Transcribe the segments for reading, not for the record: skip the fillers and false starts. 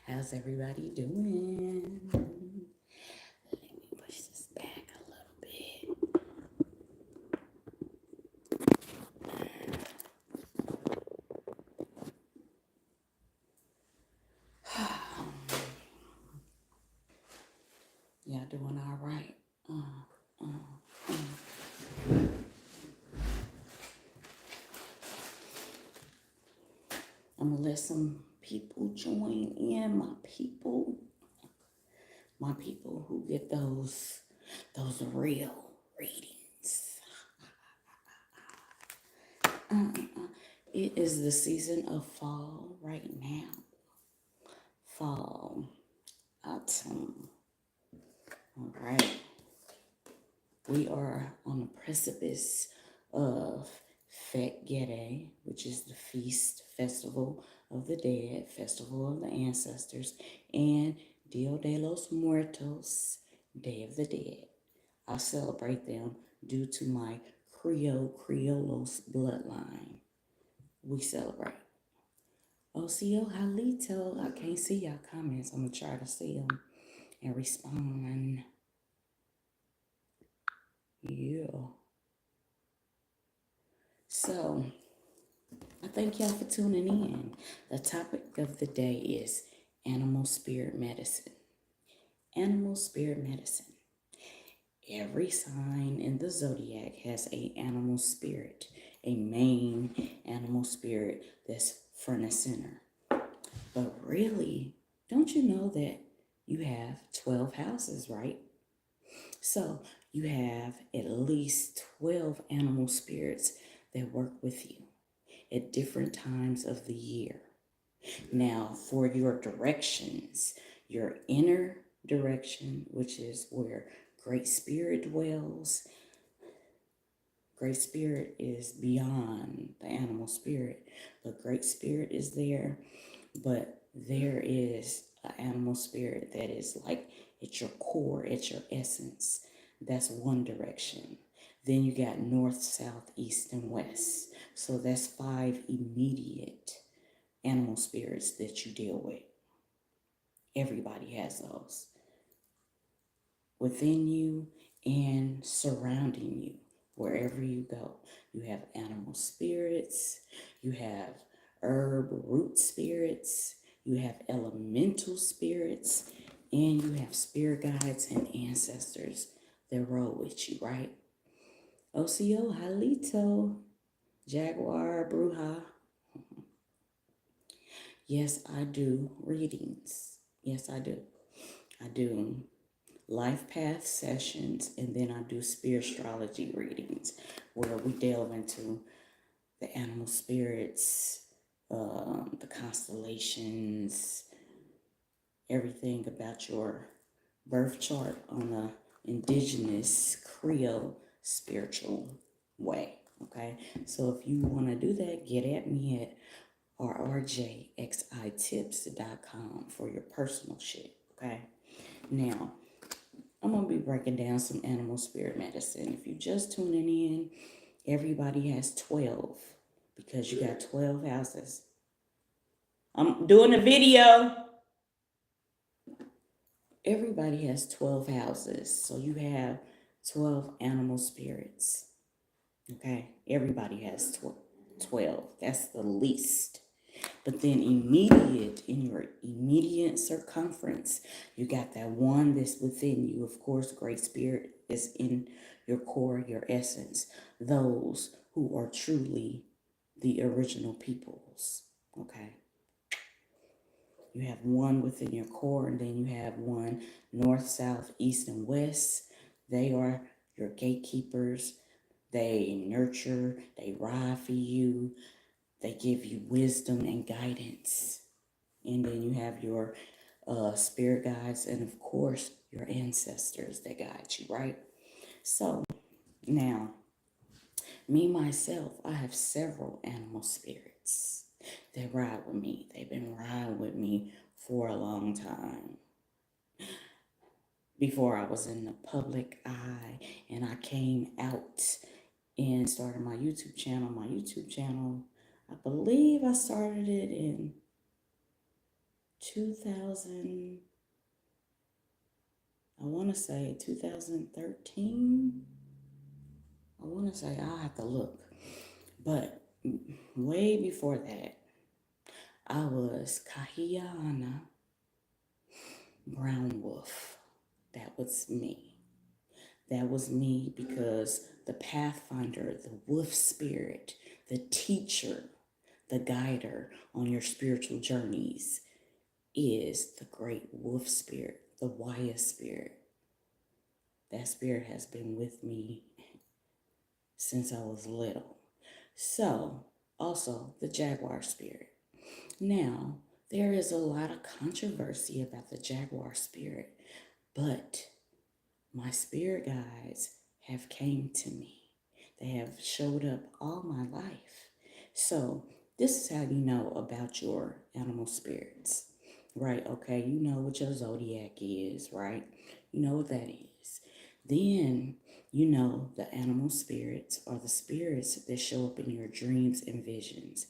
How's everybody doing? Let me push this back a little bit. Y'all doing all right? I'm gonna let some people join in. My people who get those real readings. It is the season of fall right now. Fall, autumn. All right. We are on the precipice of Fet Gede, which is the feast, festival of the dead, festival of the ancestors, and Dia de los Muertos, Day of the Dead. I celebrate them due to my Criollos bloodline. We celebrate. Ocio Halito, I can't see y'all comments. I'm going to try to see them and respond. Yeah. So, I thank y'all for tuning in. The topic of the day is animal spirit medicine. Animal spirit medicine. Every sign in the zodiac has an animal spirit, a main animal spirit that's front and center. But really, don't you know that you have 12 houses, right? So you have at least 12 animal spirits that work with you at different times of the year. Now, for your directions, your inner direction, which is where Great Spirit dwells. Great Spirit is beyond the animal spirit, but Great Spirit is there. But there is an animal spirit that is like at your core, at your essence. That's one direction. Then you got north, south, east, and west. So that's 5 immediate animal spirits that you deal with. Everybody has those within you and surrounding you. Wherever you go, you have animal spirits, you have herb root spirits, you have elemental spirits, and you have spirit guides and ancestors that roll with you, right? Ocio, Halito, Jaguar, Bruja. Yes, I do readings. Yes, I do. I do life path sessions, and then I do spirit astrology readings where we delve into the animal spirits, the constellations, everything about your birth chart on a indigenous Creole spiritual way. Okay, so if you want to do that, get at me at RRJXItips.com for your personal shit. Okay, now I'm going to be breaking down some animal spirit medicine. If you're just tuning in, everybody has 12 because you got 12 houses. I'm doing a video. Everybody has 12 houses. So you have 12 animal spirits. Okay? Everybody has 12. That's the least. But then immediate, in your immediate circumference, you got that one that's within you. Of course, Great Spirit is in your core, your essence. Those who are truly the original peoples. Okay? You have one within your core, and then you have one north, south, east, and west. They are your gatekeepers. They nurture, they ride for you. They give you wisdom and guidance. And then you have your spirit guides and, of course, your ancestors that guide you, right? So now, me, myself, I have several animal spirits that ride with me. They've been riding with me for a long time. Before I was in the public eye and I came out and started my YouTube channel. My YouTube channel, I believe I started it in 2000, I want to say 2013. I want to say, I'll have to look. But way before that, I was Kahiana Brown Wolf. That was me. That was me because the pathfinder, the wolf spirit, the teacher, the guider on your spiritual journeys is the great wolf spirit, the Waya spirit. That spirit has been with me since I was little. So, also the Jaguar spirit. Now, there is a lot of controversy about the Jaguar spirit, but my spirit guides have came to me. They have showed up all my life. So this is how you know about your animal spirits, right? Okay, you know what your zodiac is, right? You know what that is. Then you know the animal spirits are the spirits that show up in your dreams and visions,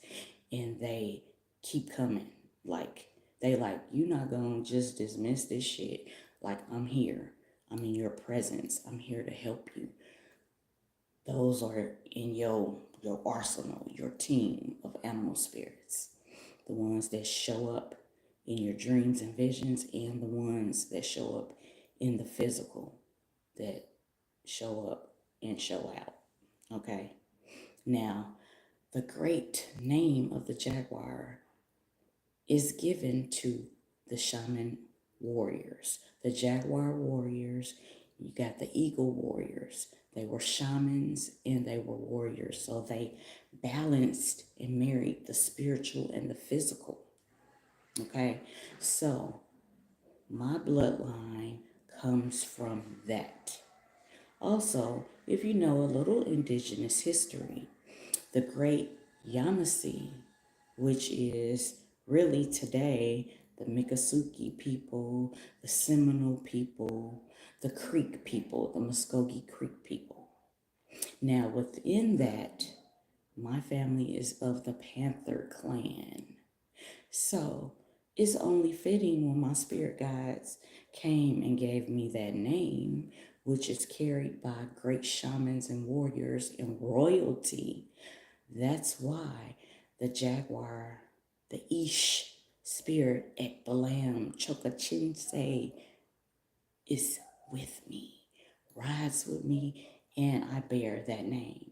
and they keep coming. Like you're not gonna just dismiss this shit. Like, I'm here. I'm in your presence. I'm here to help you. Those are in your arsenal, your team of animal spirits. The ones that show up in your dreams and visions, and the ones that show up in the physical, that show up and show out. Okay? Now, the great name of the jaguar is given to the shaman warriors, the jaguar warriors. You got the eagle warriors. They were shamans and they were warriors. So they balanced and married the spiritual and the physical. Okay, so my bloodline comes from that. Also, if you know a little indigenous history, the great Yamasee, which is really today the Miccosukee people, the Seminole people, the Creek people, the Muskogee Creek people. Now, within that, my family is of the Panther clan. So it's only fitting when my spirit guides came and gave me that name, which is carried by great shamans and warriors and royalty. That's why the jaguar, the Ish spirit, Ekbalam, Chokachinse, is with me, rides with me, and I bear that name.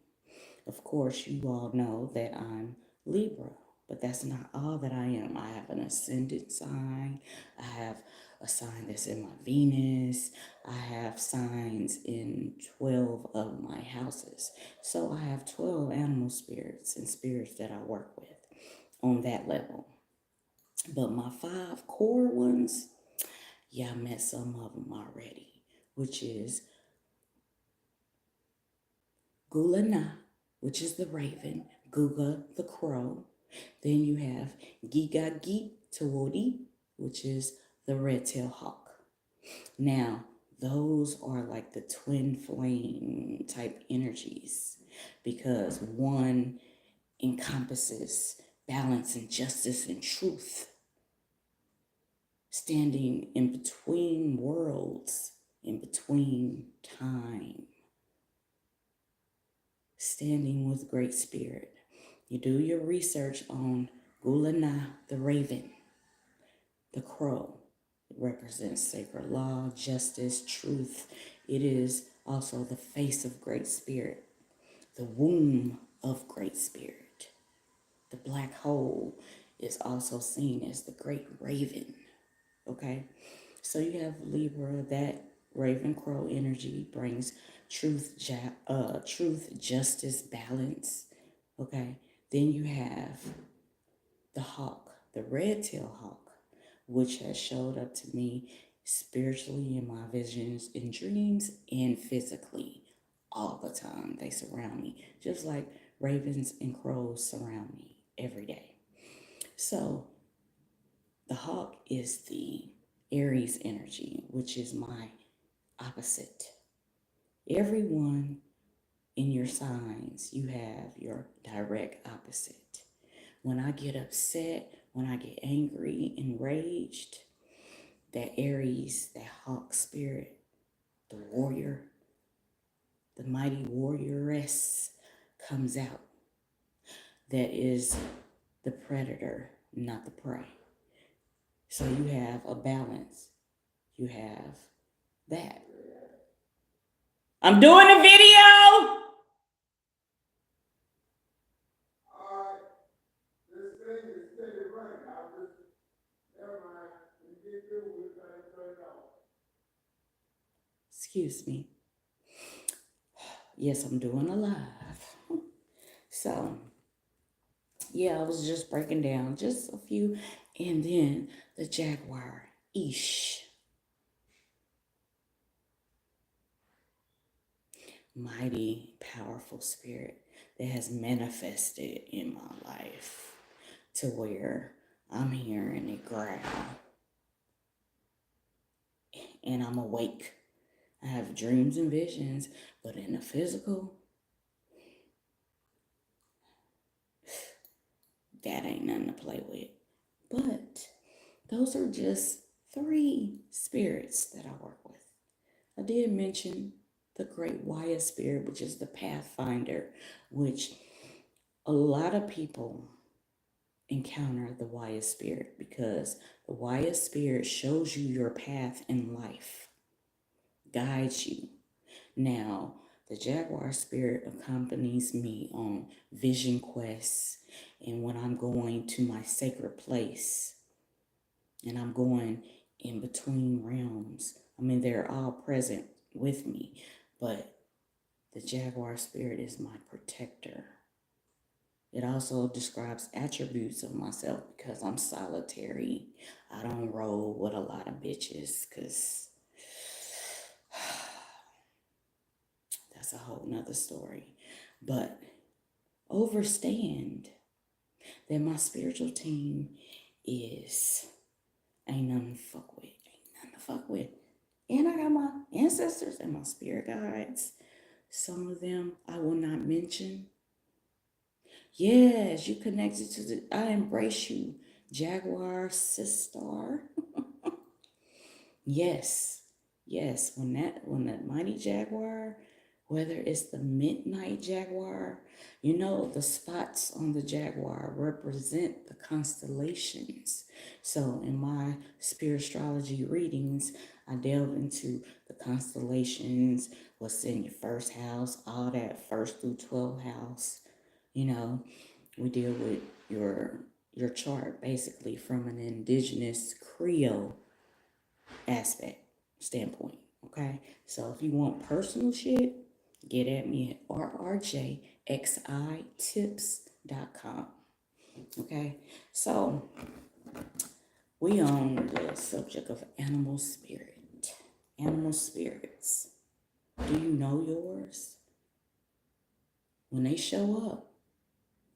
Of course, you all know that I'm Libra, but that's not all that I am. I have an ascendant sign. I have a sign that's in my Venus. I have signs in 12 of my houses. So I have 12 animal spirits and spirits that I work with on that level. But my 5 core ones, yeah, I met some of them already, which is Gulana, which is the raven, Guga, the crow. Then you have Gigagi Tawodi, which is the red-tailed hawk. Now, those are like the twin flame type energies because one encompasses balance and justice and truth, standing in between worlds, in between time, standing with great spirit. You do your research on Gulana, the raven, the crow. It represents sacred law, justice, truth. It is also the face of great spirit, the womb of great spirit. The black hole is also seen as the great raven. Okay, so you have Libra. That raven crow energy brings truth, justice, balance. Okay, then you have the hawk, the red-tailed hawk, which has showed up to me spiritually in my visions and dreams and physically all the time. They surround me, just like ravens and crows surround me every day. So the hawk is the Aries energy, which is my opposite. Everyone in your signs, you have your direct opposite. When I get upset, when I get angry, enraged, that Aries, that hawk spirit, the warrior, the mighty warrioress comes out. That is the predator, not the prey. So you have a balance. You have that. I'm doing a video! Excuse me. Yes, I'm doing a live. So, yeah, I was just breaking down just a few. And then the Jaguar, Ish. Mighty, powerful spirit that has manifested in my life to where I'm hearing it growl and I'm awake. I have dreams and visions, but in the physical, that ain't nothing to play with. But those are just 3 spirits that I work with. I did mention the Great Wyatt Spirit, which is the Pathfinder, which a lot of people encounter the Wyatt Spirit because the Wyatt Spirit shows you your path in life, guides you. Now, the Jaguar Spirit accompanies me on vision quests and when I'm going to my sacred place and I'm going in between realms. I mean, they're all present with me, but the Jaguar Spirit is my protector. It also describes attributes of myself because I'm solitary. I don't roll with a lot of bitches because that's a whole nother story. But understand that my spiritual team is ain't nothing to fuck with. Ain't nothing to fuck with. And I got my ancestors and my spirit guides. Some of them I will not mention. Yes, you connected to the, I embrace you, Jaguar sister. Yes, yes, when that mighty Jaguar, whether it's the midnight Jaguar, you know, the spots on the Jaguar represent the constellations. So in my spirit astrology readings, I delve into the constellations, what's in your first house, all that first through 12th house. You know, we deal with your chart basically from an indigenous Creole aspect standpoint. Okay, so if you want personal shit, get at me at RRJXI Okay, so we on the subject of animal spirit, animal spirits. Do you know yours? When they show up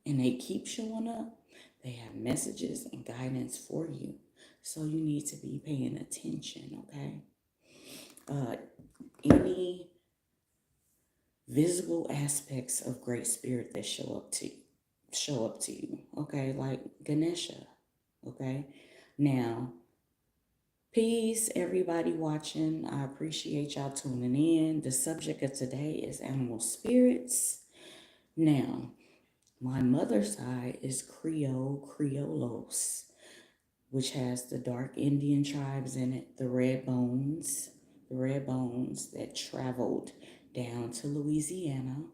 and they keep showing up, they have messages and guidance for you. So you need to be paying attention, okay? Any visible aspects of great spirit that show up to you, okay? Like Ganesha, okay? Now, peace, everybody watching. I appreciate y'all tuning in. The subject of today is animal spirits. Now, my mother's side is Criollos, which has the dark Indian tribes in it, the red bones that traveled down to Louisiana.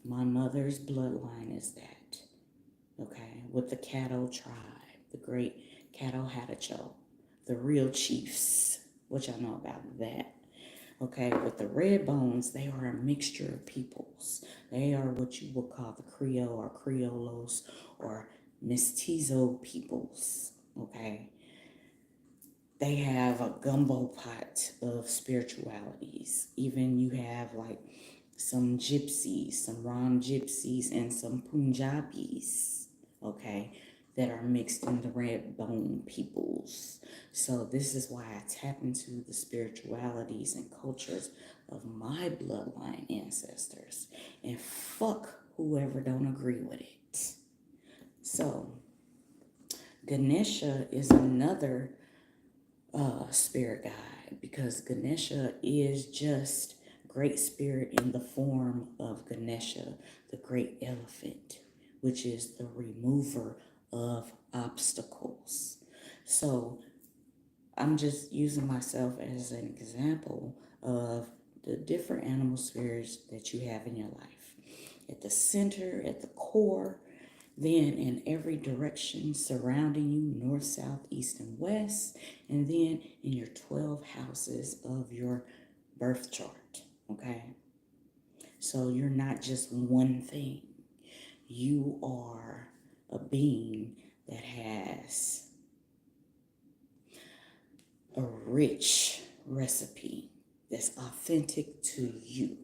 My mother's bloodline is that, okay, with the Caddo tribe, the great Caddo Hatticho, the real chiefs, which I know about that. Okay, with the red bones, they are a mixture of peoples. They are what you would call the Creole or Criollos or mestizo peoples, okay? They have a gumbo pot of spiritualities. Even you have like some gypsies, some Ram gypsies, and some Punjabis, okay, that are mixed in the red bone peoples. So this is why I tap into the spiritualities and cultures of my bloodline ancestors and fuck whoever don't agree with it. So Ganesha is another spirit guide, because Ganesha is just great spirit in the form of Ganesha, the great elephant, which is the remover of obstacles. So I'm just using myself as an example of the different animal spirits that you have in your life. At the center, at the core, then in every direction surrounding you, north, south, east, and west, and then in your 12 houses of your birth chart, okay? So you're not just one thing. You are a being that has a rich recipe that's authentic to you,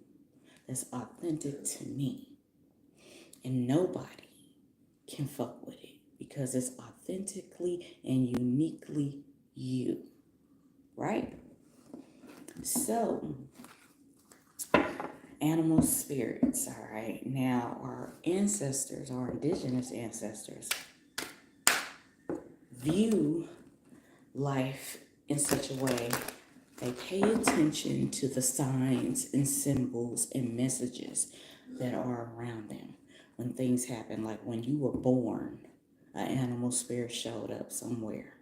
that's authentic to me, and nobody can fuck with it because it's authentically and uniquely you, right? So, animal spirits, all right? Now, our ancestors, our indigenous ancestors, view life in such a way they pay attention to the signs and symbols and messages that are around them. When things happen, like when you were born, an animal spirit showed up somewhere.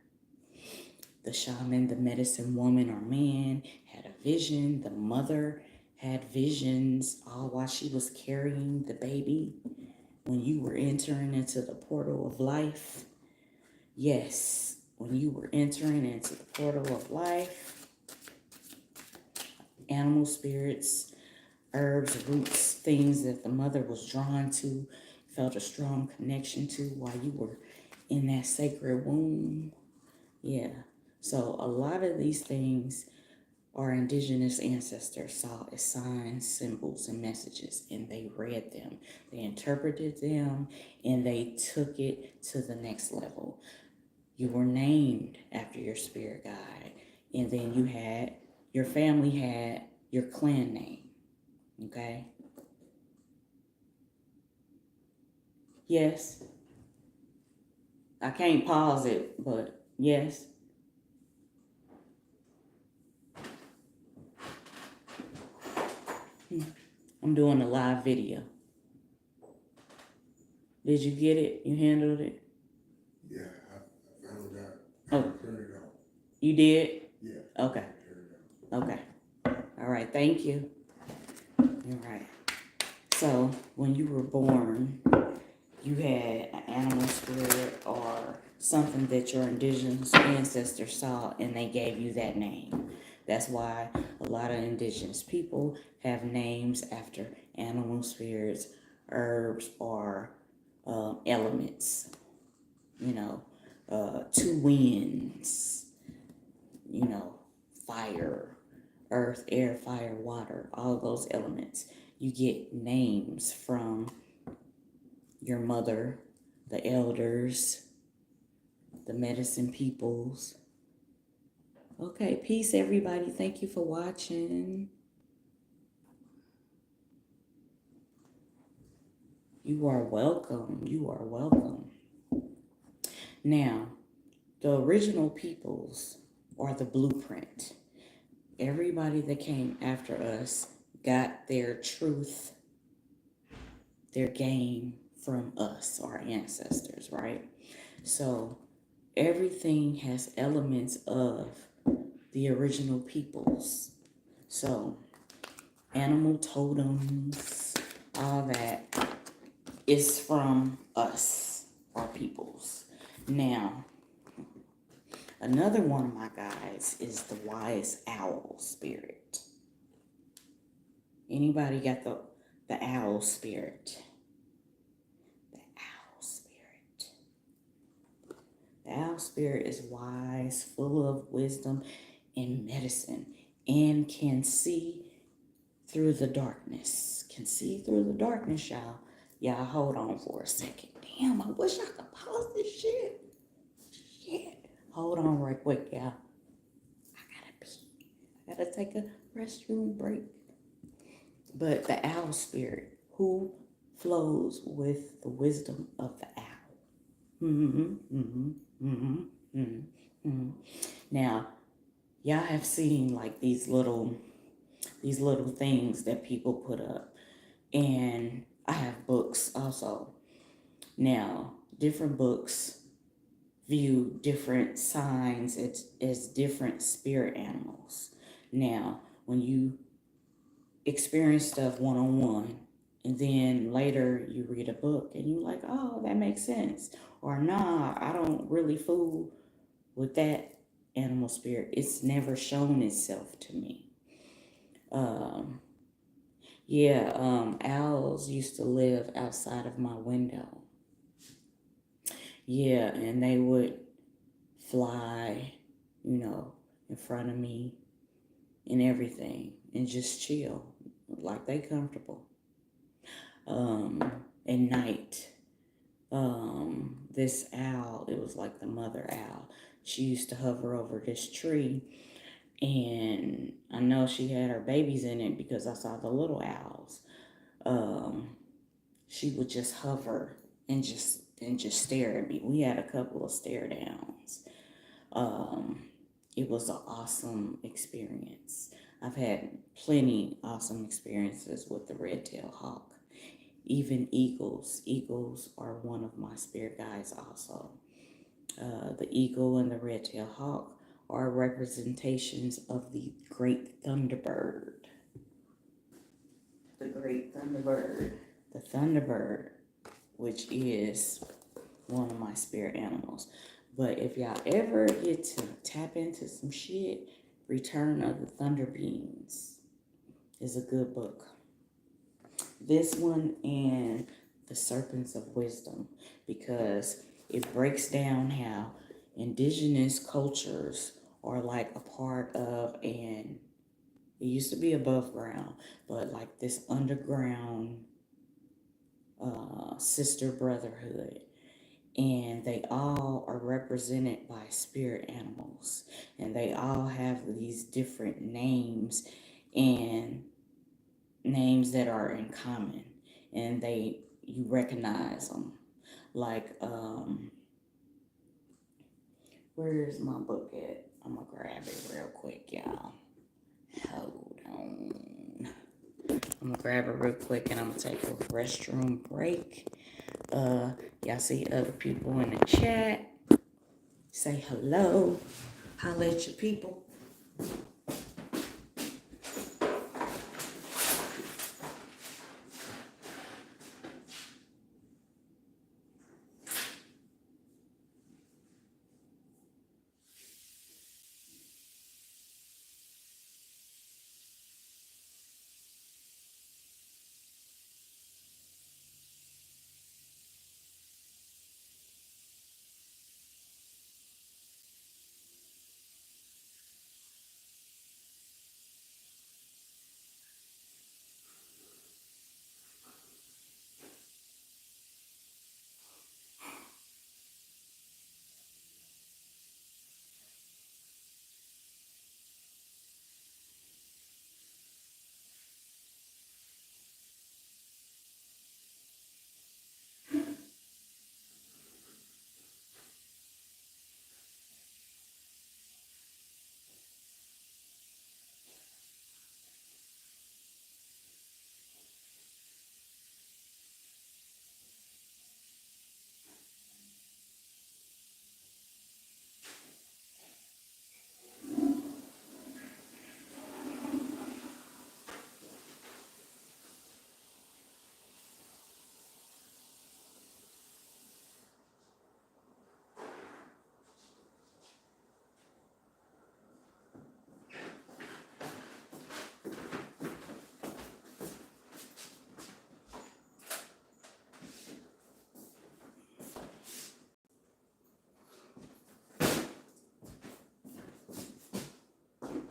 The shaman, the medicine woman or man had a vision. The mother had visions all while she was carrying the baby. When you were entering into the portal of life, yes, when you were entering into the portal of life, animal spirits, herbs, roots, things that the mother was drawn to, felt a strong connection to while you were in that sacred womb. Yeah. So a lot of these things our indigenous ancestors saw as signs, symbols, and messages, and they read them, they interpreted them, and they took it to the next level. You were named after your spirit guide, and then your family had your clan name, okay? Yes. I can't pause it, but yes. I'm doing a live video. Did you get it? You handled it? Yeah, I found out. Oh. Turn it off. You did? Yeah. Okay. Turn it off. Okay. All right. Thank you. All right. So when you were born, you had an animal spirit or something that your indigenous ancestors saw, and they gave you that name. That's why a lot of indigenous people have names after animal spirits, herbs, or elements. You know, two winds, you know, fire, earth, air, fire, water, all those elements. You get names from your mother, the elders, the medicine peoples. Okay, peace, everybody. Thank you for watching. You are welcome. You are welcome. Now, the original peoples are the blueprint. Everybody that came after us got their truth, their game from us, our ancestors, right? So everything has elements of the original peoples. So animal totems, all that is from us, our peoples. Now, another one of my guides is the wise owl spirit. Anybody got the owl spirit? The owl spirit. The owl spirit is wise, full of wisdom and medicine, and can see through the darkness. Can see through the darkness, y'all. Y'all hold on for a second. Damn, I wish I could pause this shit. Shit. Hold on right quick, y'all. I gotta pee. I gotta take a restroom break. But the owl spirit, who flows with the wisdom of the owl. Mm-hmm. Mm-hmm. Mm-hmm. Now, y'all have seen like these little things that people put up, and I have books also. Now, different books view different signs as different spirit animals. Now, when you experience stuff one on one, and then later you read a book and you're like, oh, that makes sense. Or, nah, I don't really fool with that animal spirit. It's never shown itself to me. Um, owls used to live outside of my window. Yeah, and they would fly, in front of me and everything and just chill like they comfortable. At night, this owl, it was like the mother owl. She used to hover over this tree, and I know she had her babies in it because I saw the little owls. She would just hover and just stare at me. We had a couple of stare downs. It was an awesome experience. I've had plenty awesome experiences with the red-tailed hawk. Even eagles. Eagles are one of my spirit guides also. The eagle and the red-tailed hawk are representations of the great thunderbird. The great thunderbird. The thunderbird, which is one of my spirit animals. But if y'all ever get to tap into some shit, Return of the Thunder Beings is a good book. This one and The Serpents of Wisdom, because it breaks down how indigenous cultures are like a part of, and it used to be above ground, but like this underground sister brotherhood, and they all are represented by spirit animals, and they all have these different names and names that are in common, and you recognize them. Like, where's my book at? I'm gonna grab it real quick, y'all. Hold on. I'm gonna grab it real quick, and I'm gonna take a restroom break. Y'all see other people in the chat. Say hello. Holla at your people.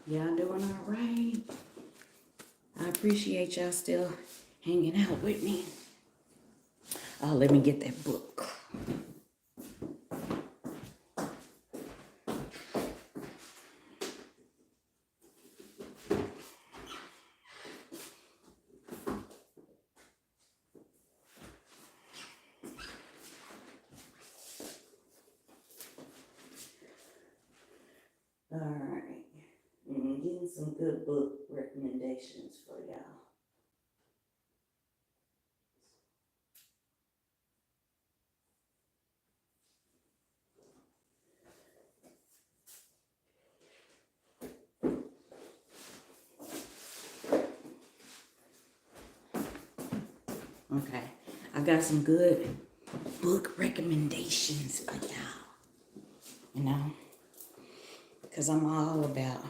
Y'all doing all right? I appreciate y'all still hanging out with me. Oh, let me get that book. All right. Getting some good book recommendations for y'all. Okay. I got some good book recommendations for y'all. You know? Because I'm all about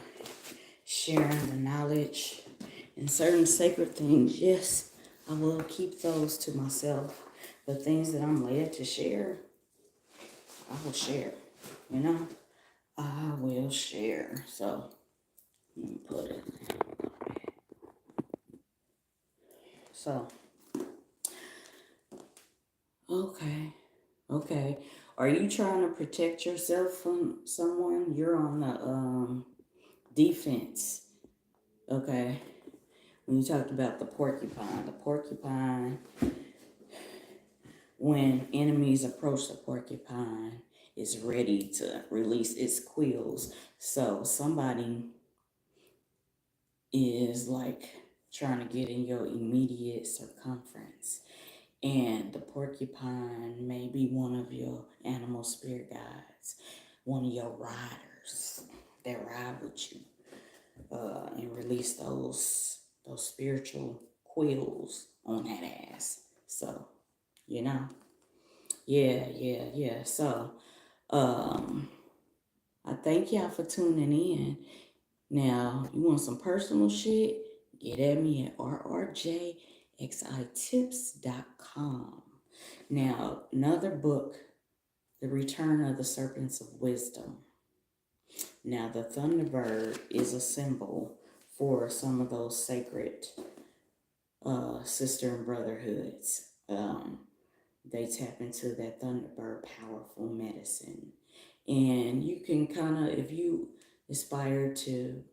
sharing the knowledge and certain sacred things. Yes, I will keep those to myself. But things that I'm led to share, I will share. You know? I will share. So, let me put it. So, okay. Okay. Are you trying to protect yourself from someone? You're on the defense. Okay. When you talked about the porcupine, when enemies approach the porcupine, is ready to release its quills. So somebody is like trying to get in your immediate circumference. And the porcupine may be one of your animal spirit guides, one of your riders that ride with you, and release those spiritual quills on that ass. So, you know, yeah. So, I thank y'all for tuning in. Now, you want some personal shit? Get at me at RRJXItips.com. Now, another book, The Return of the Serpents of Wisdom. Now, the Thunderbird is a symbol for some of those sacred sister and brotherhoods. They tap into that Thunderbird powerful medicine. And you can kind of, if you aspire to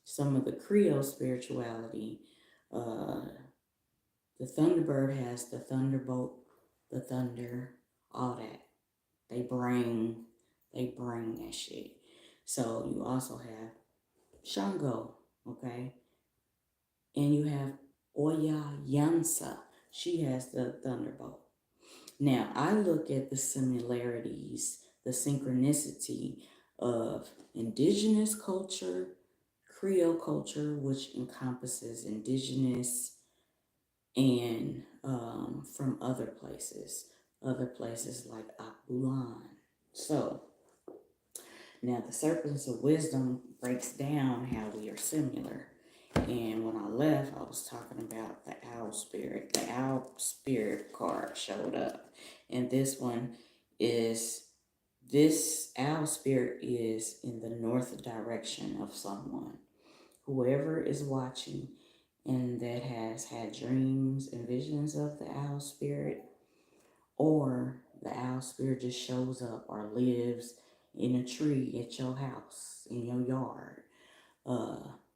some of the Creole spirituality, the Thunderbird has the thunderbolt, the thunder, all that. They bring that shit. So you also have Shango, okay? And you have Oya Yansa. She has the thunderbolt. Now, I look at the similarities, the synchronicity of indigenous culture, Creole culture, which encompasses indigenous and from other places like Akbulan. So, now the Serpents of Wisdom breaks down how we are similar. And when I left, I was talking about the owl spirit. The owl spirit card showed up. And this owl spirit is in the north direction of someone. Whoever is watching and that has had dreams and visions of the owl spirit, or the owl spirit just shows up or lives in a tree at your house, in your yard,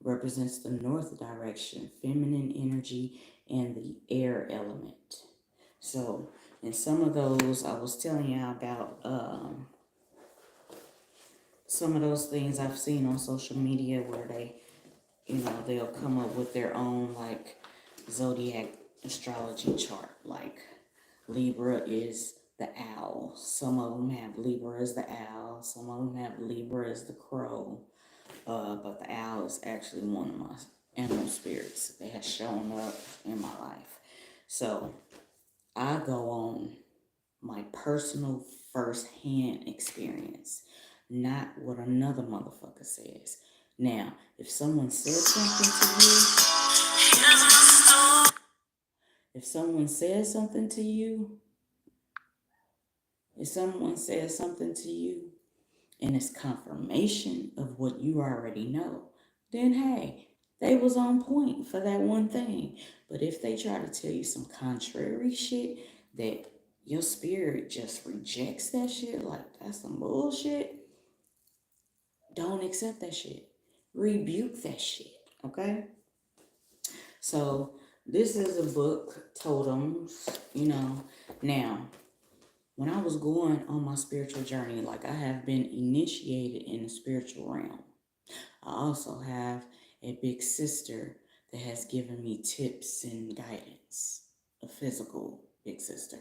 represents the north direction, feminine energy, and the air element. So, in some of those, I was telling you about some of those things I've seen on social media where they'll come up with their own like zodiac astrology chart. Like Libra is the owl. Some of them have Libra as the owl. Some of them have Libra as the crow. But the owl is actually one of my animal spirits that has shown up in my life. So I go on my personal first-hand experience, not what another motherfucker says. Now, if someone says something to you, and it's confirmation of what you already know, then hey, they was on point for that one thing. But if they try to tell you some contrary shit that your spirit just rejects that shit, like that's some bullshit, don't accept that shit. Rebuke that shit, okay? So this is a book, Totems, Now, when I was going on my spiritual journey, like I have been initiated in the spiritual realm. I also have a big sister that has given me tips and guidance, a physical big sister.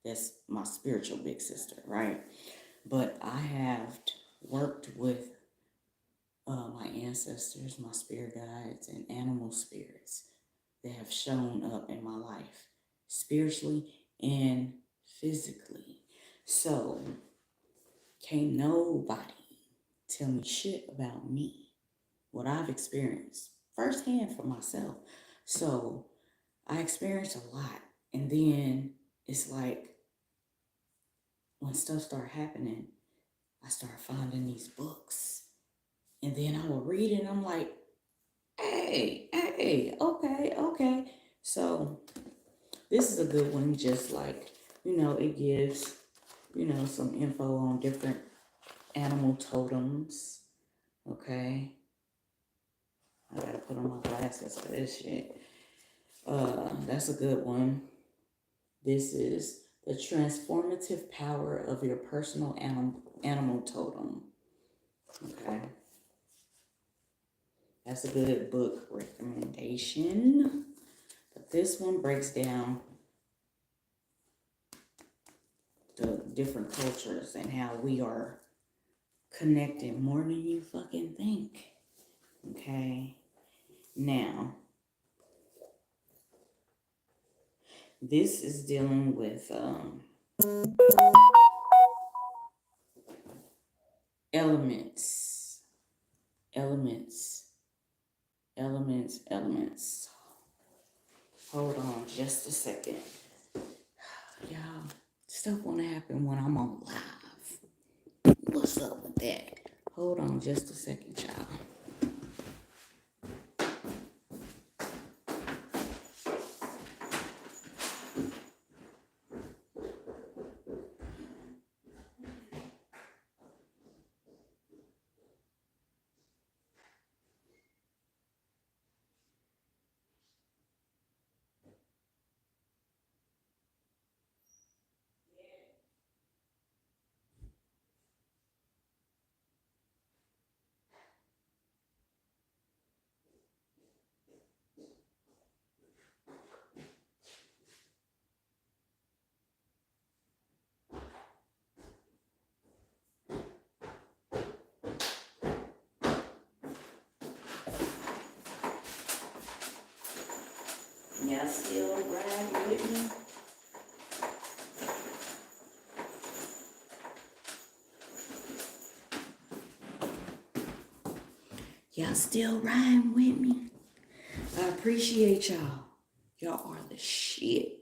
That's my spiritual big sister, right? But I have worked with my ancestors, my spirit guides, and animal spirits that have shown up in my life, spiritually and physically. So, can't nobody tell me shit about me, what I've experienced firsthand for myself. So, I experienced a lot. And then it's like when stuff started happening, I started finding these books. And then I would read it and I'm like, hey, okay. So this is a good one, just like, it gives, some info on different animal totems. Okay. I gotta put on my glasses for this shit. That's a good one. This is the transformative power of your personal animal totem. Okay. That's a good book recommendation. But this one breaks down the different cultures and how we are connected more than you fucking think. Okay. Now, this is dealing with elements. Hold on just a second. Y'all, stuff want to happen when I'm on live. What's up with that? Hold on just a second, y'all. Y'all still riding with me? Y'all still riding with me? I appreciate y'all. Y'all are the shit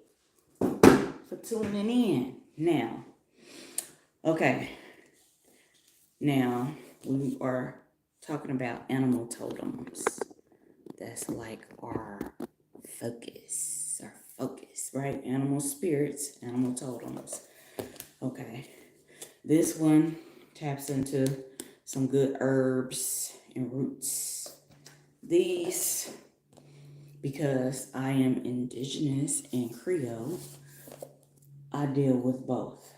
for tuning in. Now, okay. Now, we are talking about animal totems. That's like our focus, right? Animal spirits, animal totems. Okay. This one taps into some good herbs and roots. These, because I am indigenous and Creole, I deal with both.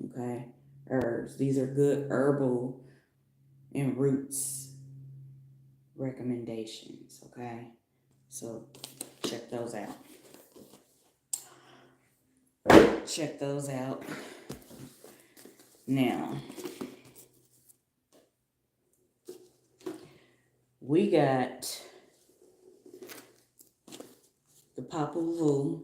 Okay. Herbs. These are good herbal and roots recommendations. Okay. So check those out. Now, we got the Popol Vuh.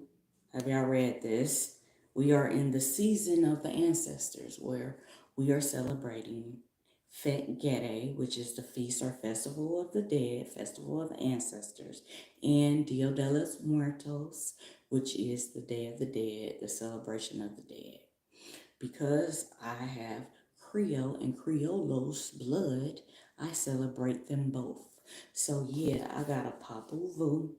Have y'all read this? We are in the season of the ancestors where we are celebrating Fet Gede, which is the feast or festival of the dead, festival of the ancestors, and Dia de los Muertos, which is the Day of the Dead, the celebration of the dead. Because I have Creole and Criollos blood, I celebrate them both. So yeah, I got a Popol Vuh,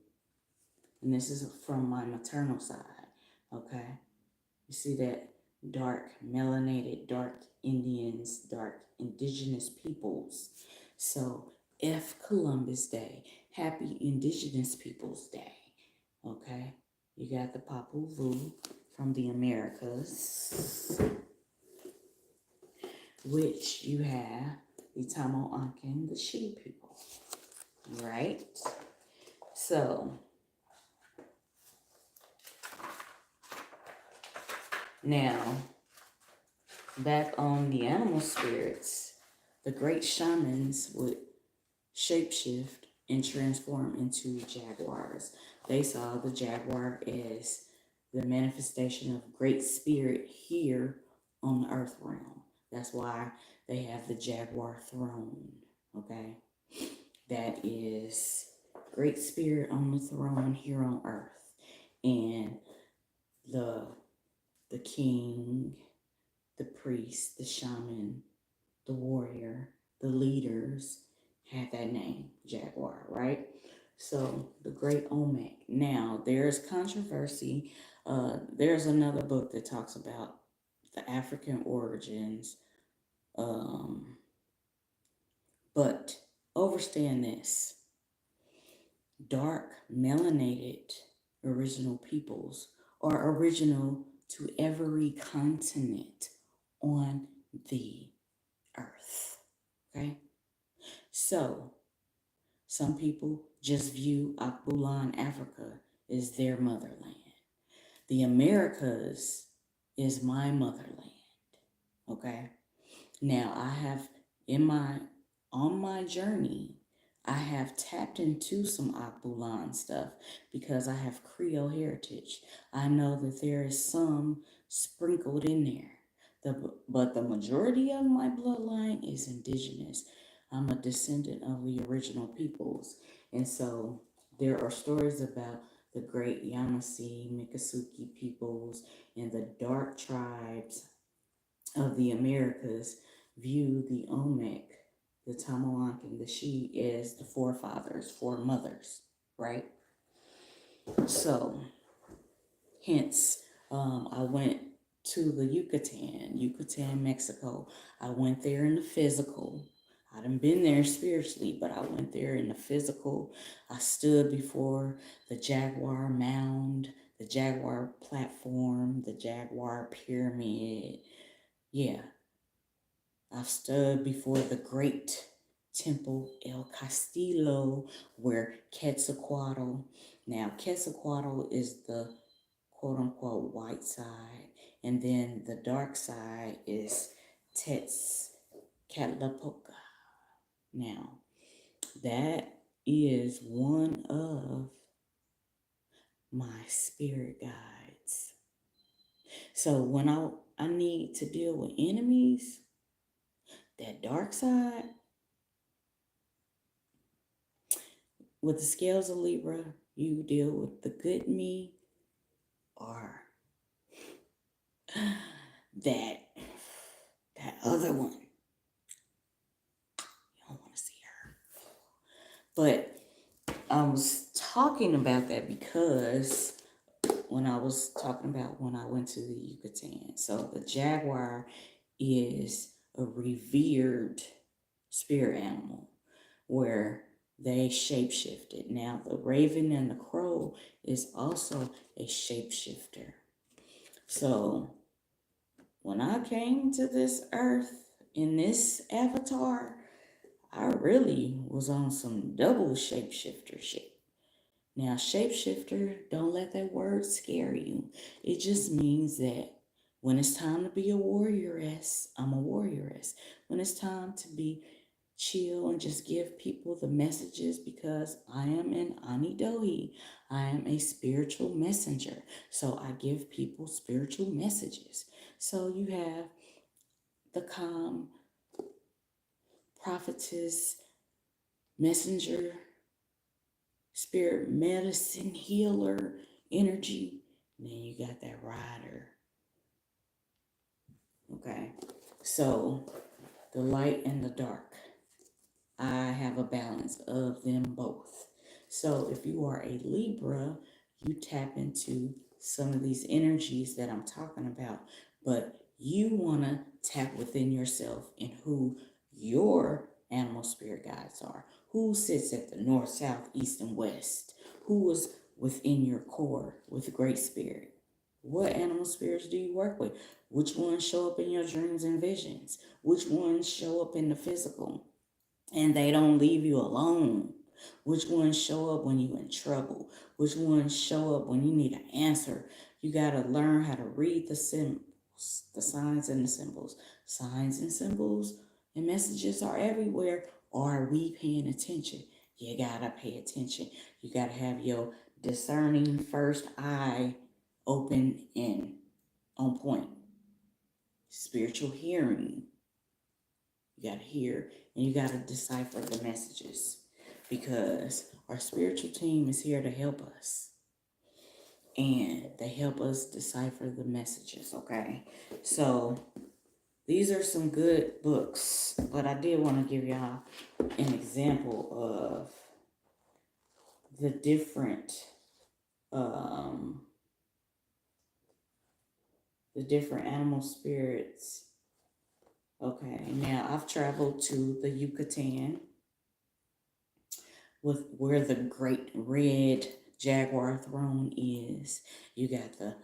and this is from my maternal side, okay? You see that dark melanated, dark Indians, dark indigenous peoples. So F Columbus Day, happy Indigenous Peoples Day, okay? You got the Popol Vuh, from the Americas, which you have the Tamil Ankin, the She people, right? So now, back on the animal spirits, the great shamans would shapeshift and transform into jaguars. They saw the jaguar as the manifestation of great spirit here on the earth realm. That's why they have the jaguar throne, okay? That is great spirit on the throne here on earth. And the king, the priest, the shaman, the warrior, the leaders had that name, Jaguar, right? So the Great Olmec. Now, there's controversy. There's another book that talks about the African origins. But understand this. Dark, melanated original peoples are original to every continent on the earth. Okay? So, some people just view Akbulan, Africa, as their motherland. The Americas is my motherland. Okay? Now, on my journey, I have tapped into some Akbulan stuff because I have Creole heritage. I know that there is some sprinkled in there. But the majority of my bloodline is indigenous. I'm a descendant of the original peoples. And so there are stories about the great Yamasee, Miccosukee peoples, and the dark tribes of the Americas view the Olmec, the Tamalank, and the She as the forefathers, foremothers, right? So, hence, I went to the Yucatan, Mexico. I went there in the physical. I done been there spiritually, but I went there in the physical. I stood before the Jaguar Mound, the Jaguar Platform, the Jaguar Pyramid. Yeah, I've stood before the great temple El Castillo, where Quetzalcoatl. Now, Quetzalcoatl is the quote unquote white side, and then the dark side is Tezcatlipoca. Now, that is one of my spirit guides. So when I need to deal with enemies, that dark side, with the scales of Libra, you deal with the good me or that other one. You don't want to see her. But I was talking about that because when I was talking about when I went to the Yucatan. So the jaguar is a revered spirit animal where they shapeshifted. Now the raven and the crow is also a shapeshifter. So when I came to this earth in this avatar, I really was on some double shapeshifter shit. Now, shapeshifter, don't let that word scare you. It just means that when it's time to be a warrioress, I'm a warrioress. When it's time to be chill and just give people the messages, because I am an Anidohi. I am a spiritual messenger. So I give people spiritual messages. So you have the calm prophetess, messenger, spirit medicine, healer, energy. And then you got that rider. Okay. So the light and the dark. I have a balance of them both. So if you are a Libra, you tap into some of these energies that I'm talking about, but you want to tap within yourself and who your animal spirit guides are. Who sits at the north, south, east, and west? Who is within your core with the great spirit? What animal spirits do you work with? Which ones show up in your dreams and visions? Which ones show up in the physical? And they don't leave you alone. Which ones show up when you're in trouble? Which ones show up when you need an answer? You got to learn how to read the symbols, the signs and the symbols. Signs and symbols and messages are everywhere. Are we paying attention? You got to pay attention. You got to have your discerning first eye open and on point. Spiritual hearing. You got to hear and you got to decipher the messages because our spiritual team is here to help us and they help us decipher the messages, okay? So these are some good books, but I did want to give y'all an example of the different animal spirits. Okay, now I've traveled to the Yucatan with where the great red jaguar throne is. You got the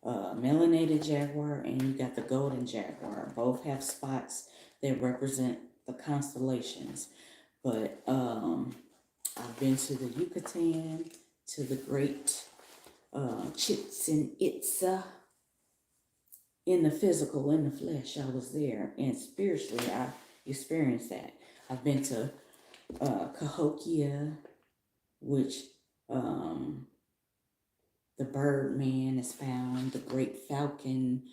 melanated jaguar and you got the golden jaguar. Both have spots that represent the constellations. But I've been to the Yucatan, to the great Chichen Itza. In the physical, in the flesh, I was there. And spiritually, I experienced that. I've been to Cahokia, which the Birdman is found, the great falcon,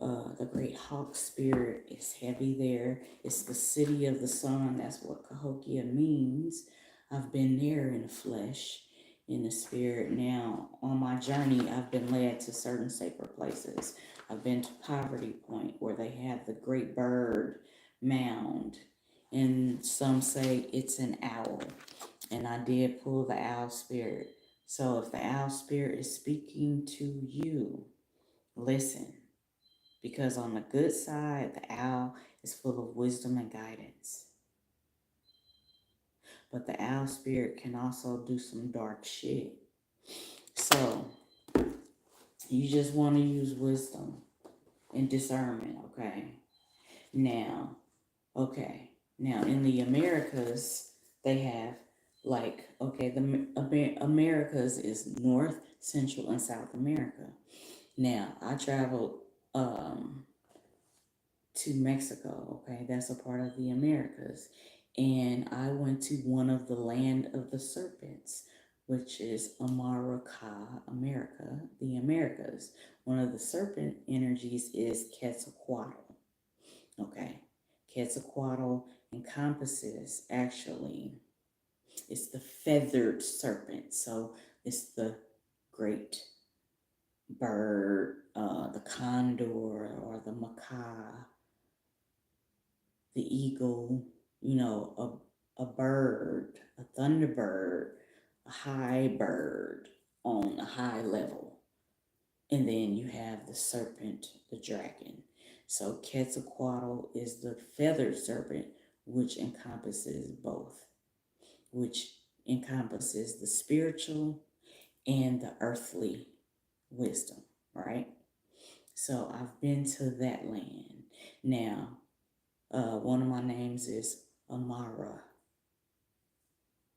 the great hawk spirit is heavy there. It's the city of the sun. That's what Cahokia means. I've been there in the flesh, in the spirit. Now, on my journey, I've been led to certain sacred places. I've been to Poverty Point, where they have the great bird mound. And some say it's an owl. And I did pull the owl spirit. So if the owl spirit is speaking to you, listen. Because on the good side, the owl is full of wisdom and guidance. But the owl spirit can also do some dark shit. So you just want to use wisdom and discernment, okay? Now in the Americas, they have the Americas is North, Central, and South America. Now, I traveled to Mexico, okay? That's a part of the Americas. And I went to one of the land of the serpents, which is America, the Americas. One of the serpent energies is Quetzalcoatl, okay? Quetzalcoatl encompasses, actually, it's the feathered serpent. So it's the great bird, the condor or the macaw, the eagle, a bird, a thunderbird, a high bird on a high level. And then you have the serpent, the dragon. So Quetzalcoatl is the feathered serpent, which encompasses both, which encompasses the spiritual and the earthly wisdom, right? So I've been to that land. Now, one of my names is Amara.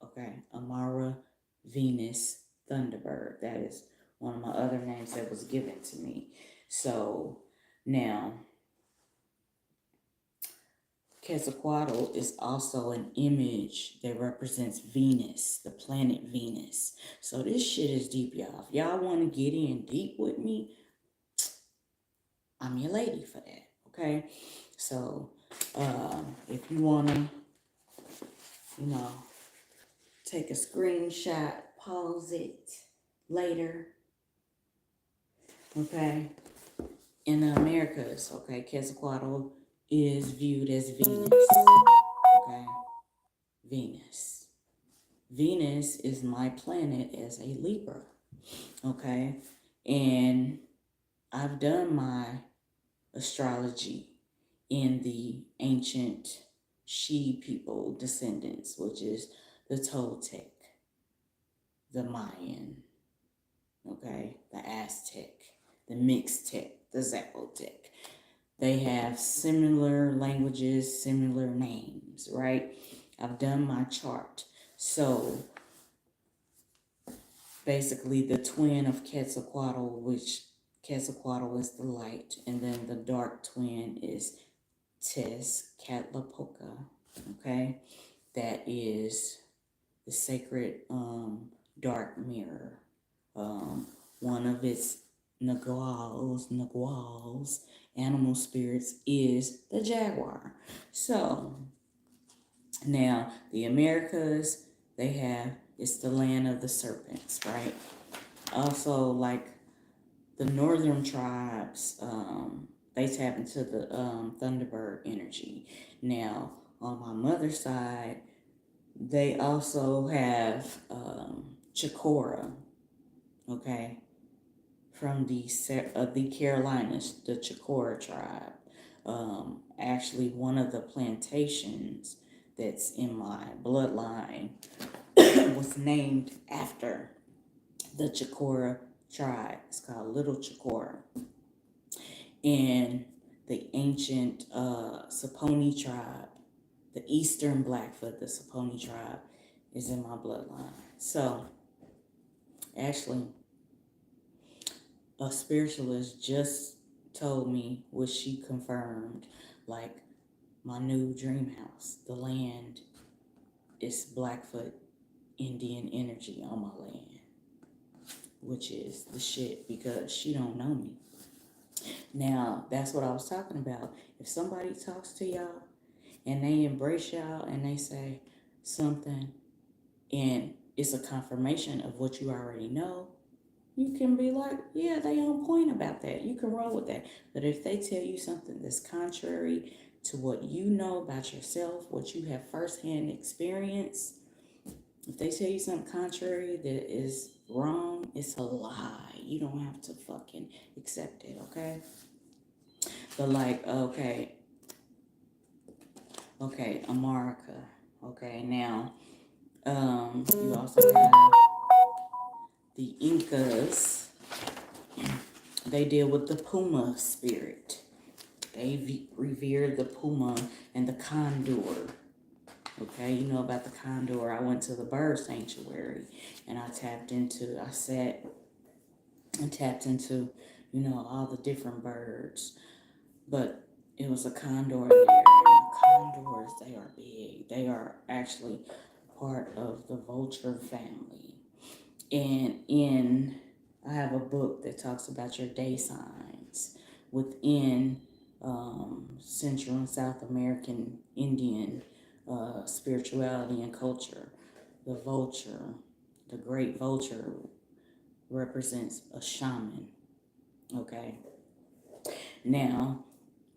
Okay, Amara Venus Thunderbird. That is one of my other names that was given to me. So now, Quetzalcoatl is also an image that represents Venus, the planet Venus. So this shit is deep, y'all. If y'all want to get in deep with me, I'm your lady for that, okay? So if you want to, take a screenshot, pause it later, okay? In the Americas, okay, Quetzalcoatl is viewed as Venus, okay? Venus. Venus is my planet as a Libra, okay? And I've done my astrology in the ancient She people descendants, which is the Toltec, the Mayan, okay, the Aztec, the Mixtec, the Zapotec. They have similar languages, similar names, right? I've done my chart. So basically the twin of Quetzalcoatl, which Quetzalcoatl is the light, and then the dark twin is Tezcatlipoca, okay? That is the sacred dark mirror. One of its Naguals, animal spirits, is the jaguar. So now the Americas, they have, it's the land of the serpents, right? Also, like the northern tribes, they tap into the Thunderbird energy. Now, on my mother's side, they also have Chikora, okay, from the Carolinas, the Chikora tribe. Actually, one of the plantations that's in my bloodline was named after the Chikora tribe. It's called Little Chikora. And the ancient Saponi tribe, the Eastern Blackfoot, the Saponi tribe, is in my bloodline. So, actually, a spiritualist just told me, which she confirmed, like my new dream house, the land is Blackfoot Indian energy on my land, which is the shit because she don't know me. Now, that's what I was talking about. If somebody talks to y'all and they embrace y'all and they say something and it's a confirmation of what you already know, you can be like, yeah, they on point about that. You can roll with that. But if they tell you something that's contrary to what you know about yourself, what you have firsthand experience, if they tell you something contrary that is wrong, it's a lie. You don't have to fucking accept it, okay? But like, okay, America. Okay, now, you also have the Incas. They deal with the Puma spirit. They revere the Puma and the Condor. Okay, you know about the Condor. I went to the bird sanctuary and I tapped into, you know, all the different birds. But it was a condor there. And condors, they are big. They are actually part of the vulture family. And I have a book that talks about your day signs within Central and South American Indian spirituality and culture. The vulture, the great vulture, represents a shaman. Okay. Now,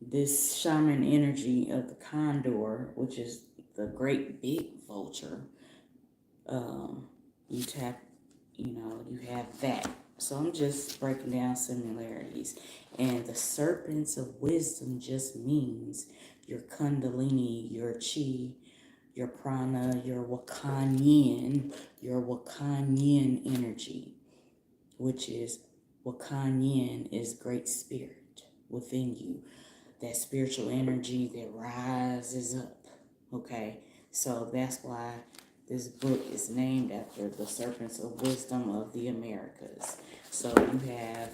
this shaman energy of the condor, which is the great big vulture, you tap, you have that. So I'm just breaking down similarities. And the serpents of wisdom just means your kundalini, your chi, your prana, your wakanyin energy, which is wakanyin is great spirit within you. That spiritual energy that rises up. Okay, so that's why this book is named after the serpents of wisdom of the Americas. So you have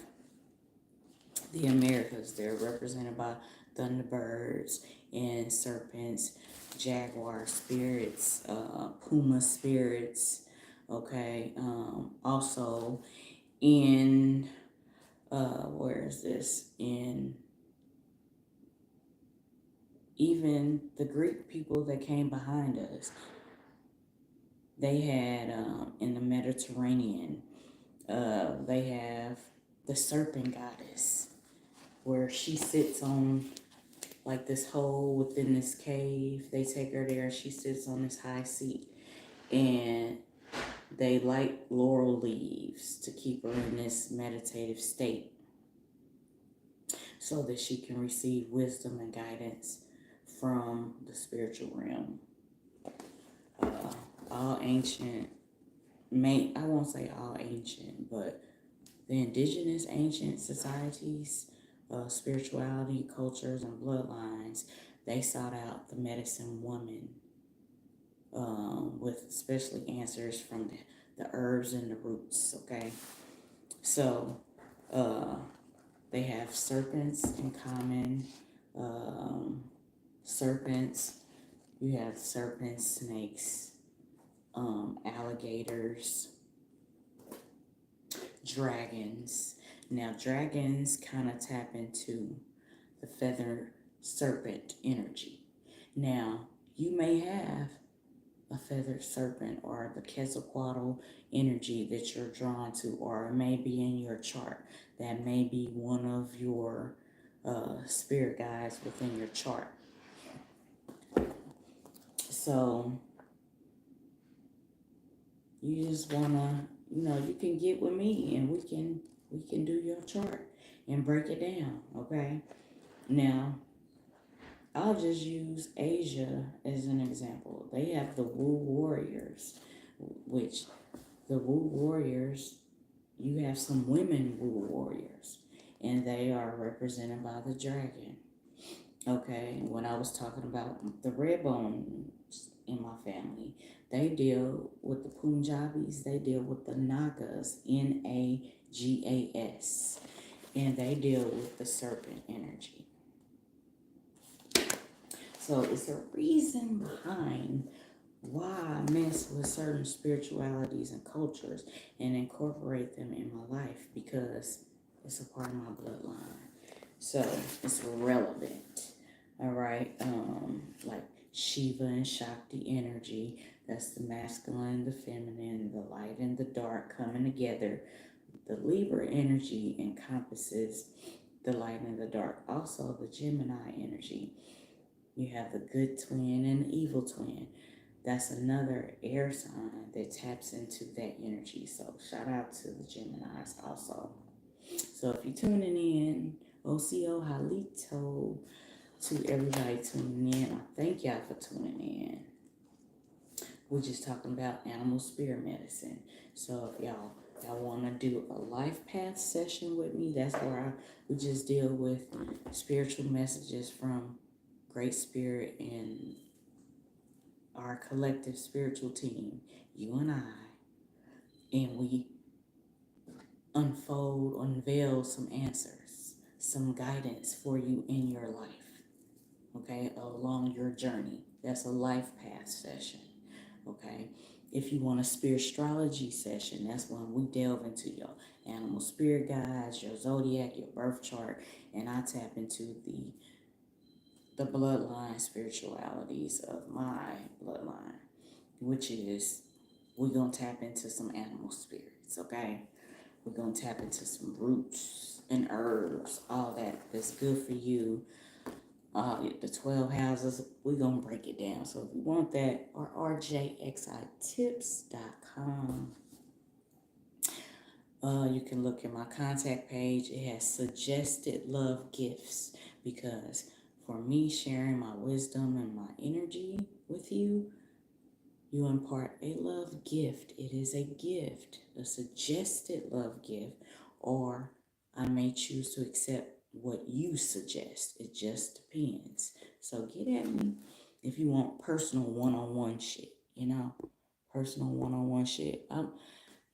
the Americas, they're represented by thunderbirds and serpents, jaguar spirits, puma spirits. Okay, also in where is this? In even the Greek people that came behind us, they had in the Mediterranean, they have the serpent goddess, where she sits on like this hole within this cave. They take her there, she sits on this high seat, and they light laurel leaves to keep her in this meditative state so that she can receive wisdom and guidance from the spiritual realm. All ancient, I won't say all ancient, but The indigenous ancient societies, spirituality, cultures, and bloodlines, they sought out the medicine woman with especially answers from the herbs and the roots, okay? So they have serpents in common. Serpents, you have serpents, snakes, alligators, dragons. Now, dragons kind of tap into the feather serpent energy. Now, you may have a feathered serpent or the Quetzalcoatl energy that you're drawn to, or it may be in your chart. That may be one of your spirit guides within your chart. So you just wanna, you can get with me and we can do your chart and break it down, okay? Now, I'll just use Asia as an example. They have the Wu Warriors, which the Wu Warriors, you have some women Wu Warriors, and they are represented by the dragon. Okay, when I was talking about the red bones in my family, they deal with the Punjabis, they deal with the Nagas, Nagas, and they deal with the serpent energy. So it's a reason behind why I mess with certain spiritualities and cultures and incorporate them in my life, because it's a part of my bloodline. So it's relevant. All right. Like Shiva and Shakti energy. That's the masculine, the feminine, the light and the dark coming together. The Libra energy encompasses the light and the dark. Also the Gemini energy. You have the good twin and the evil twin. That's another air sign that taps into that energy. So shout out to the Geminis also. So if you're tuning in, Ocio Halito, to everybody tuning in, I thank y'all for tuning in. We're just talking about animal spirit medicine. So if y'all want to do a life path session with me, that's where we just deal with spiritual messages from Great Spirit and our collective spiritual team, you and I, and we unveil some answers, some guidance for you in your life, okay, along your journey. That's a life path session, okay? If you want a spirit astrology session, that's when we delve into your animal spirit guides, your zodiac, your birth chart, and I tap into the bloodline spiritualities of my bloodline, which is we're going to tap into some animal spirits, okay? We're going to tap into some roots and herbs, all that's good for you. The 12 houses, we're going to break it down. So if you want that, RRJXItips.com. You can look at my contact page. It has suggested love gifts, because for me sharing my wisdom and my energy with you, you impart a love gift. It is a gift, a suggested love gift, or I may choose to accept what you suggest. It just depends. So get at me if you want personal one-on-one shit, personal one-on-one shit.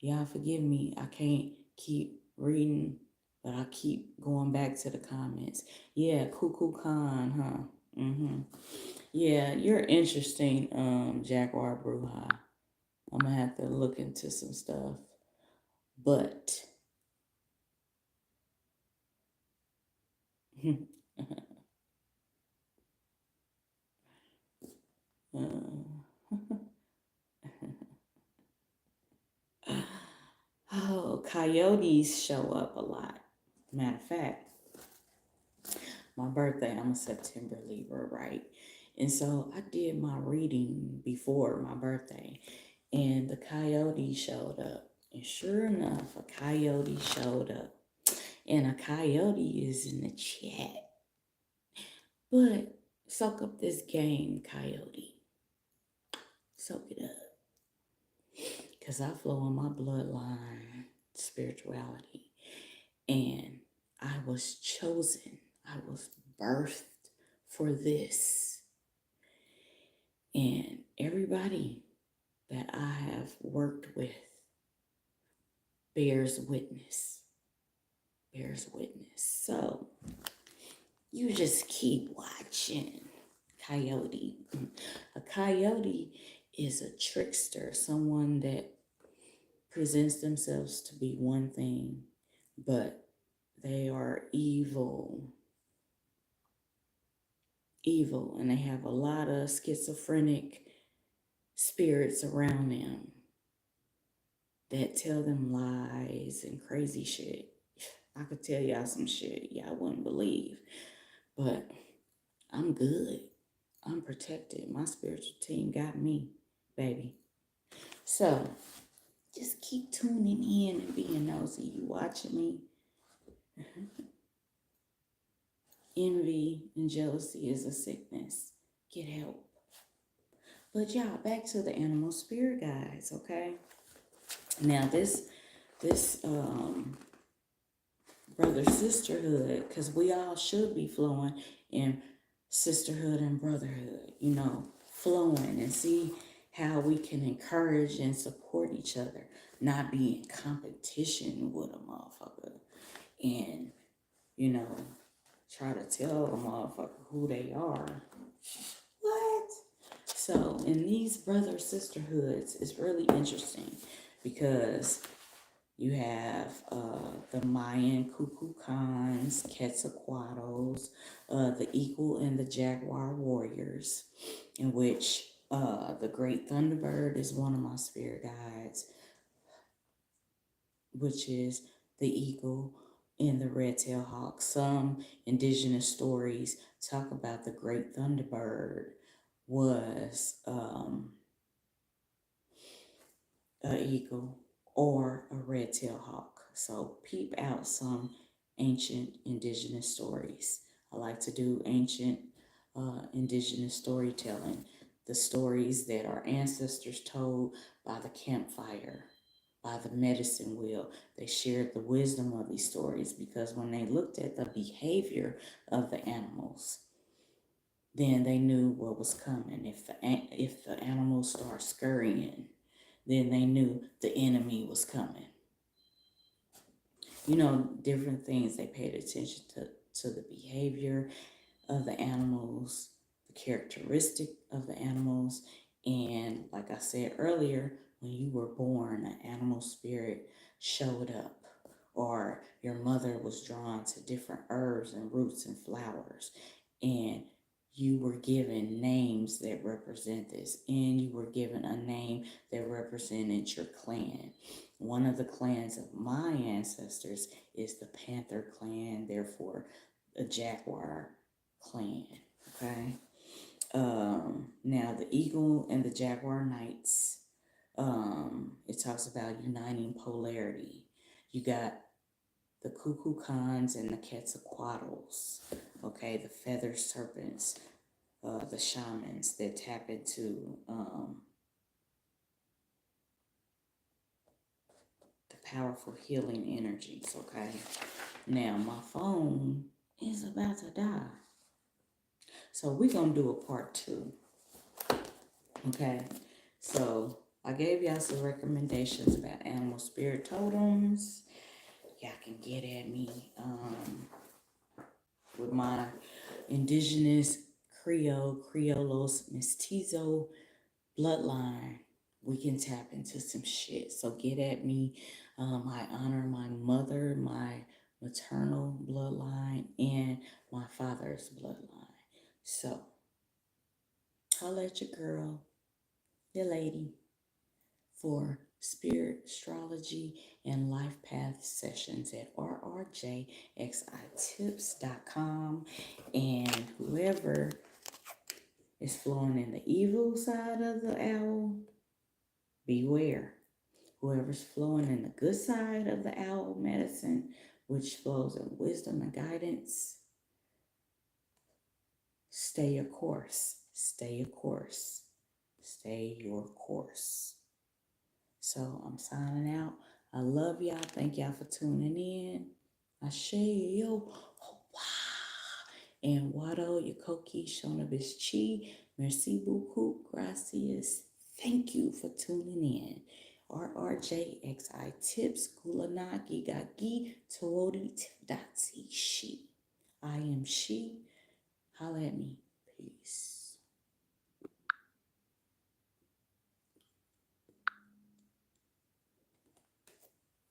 Y'all forgive me. I can't keep reading, but I keep going back to the comments. Yeah, Cuckoo Khan, huh? Yeah, you're interesting, Jaguar Bruja. I'm gonna have to look into some stuff. But oh, coyotes show up a lot. Matter of fact, my birthday, I'm a September Libra, right? And so I did my reading before my birthday, and the coyote showed up. And sure enough, a coyote showed up. And a coyote is in the chat. But soak up this game, coyote. Soak it up. Because I flow in my bloodline spirituality. And I was chosen. I was birthed for this. And everybody that I have worked with bears witness. Bears witness. So you just keep watching. Coyote. A coyote is a trickster, someone that presents themselves to be one thing, but they are evil. Evil, and they have a lot of schizophrenic spirits around them that tell them lies and crazy shit. I could tell y'all some shit y'all wouldn't believe, but I'm good. I'm protected. My spiritual team got me, baby. So just keep tuning in and being nosy. You watching me? Envy and jealousy is a sickness. Get help. But y'all, back to the animal spirit guides, okay? Now this brother sisterhood, because we all should be flowing in sisterhood and brotherhood, you know, flowing and see how we can encourage and support each other, not be in competition with a motherfucker, and you know, try to tell a motherfucker who they are. What? So in these brother sisterhoods, it's really interesting because you have the Mayan Kukulkans, Quetzalcoatls, the Eagle and the Jaguar warriors, in which the Great Thunderbird is one of my spirit guides, which is the eagle and the red-tailed hawk. Some indigenous stories talk about the Great Thunderbird was an eagle or a red-tailed hawk. So peep out some ancient indigenous stories. I like to do ancient indigenous storytelling, the stories that our ancestors told by the campfire, by the medicine wheel. They shared the wisdom of these stories because when they looked at the behavior of the animals, then they knew what was coming. If the animals start scurrying, then they knew the enemy was coming. You know, different things they paid attention to the behavior of the animals, the characteristic of the animals, and like I said earlier, when you were born, an animal spirit showed up, or your mother was drawn to different herbs and roots and flowers, and you were given names that represent this, and you were given a name that represented your clan. One of the clans of my ancestors is the Panther clan, therefore the Jaguar clan, okay? Now the Eagle and the Jaguar Knights, it talks about uniting polarity. You got the Kukulkans and the Quetzalcoatls, okay, the feather serpents, the shamans that tap into the powerful healing energies, okay? Now my phone is about to die. So we're going to do a part 2, okay? So I gave y'all some recommendations about animal spirit totems. Y'all can get at me with my indigenous Criollos Mestizo bloodline. We can tap into some shit. So get at me. I honor my mother, my maternal bloodline, and my father's bloodline. So holla at your girl, your lady, for spirit astrology and life path sessions at RRJXItips.com. And whoever is flowing in the evil side of the owl, beware. Whoever's flowing in the good side of the owl medicine, which flows in wisdom and guidance, stay your course. Stay your course. Stay your course. So I'm signing out. I love y'all. Thank y'all for tuning in. Asheo. And Wado Yakoki Shonabis Chi. Merci beaucoup. Gracias. Thank you for tuning in. RRJXI tips. Gulanagi Gagi Tawodi Tifdati She. I am she. Holla at me. Peace.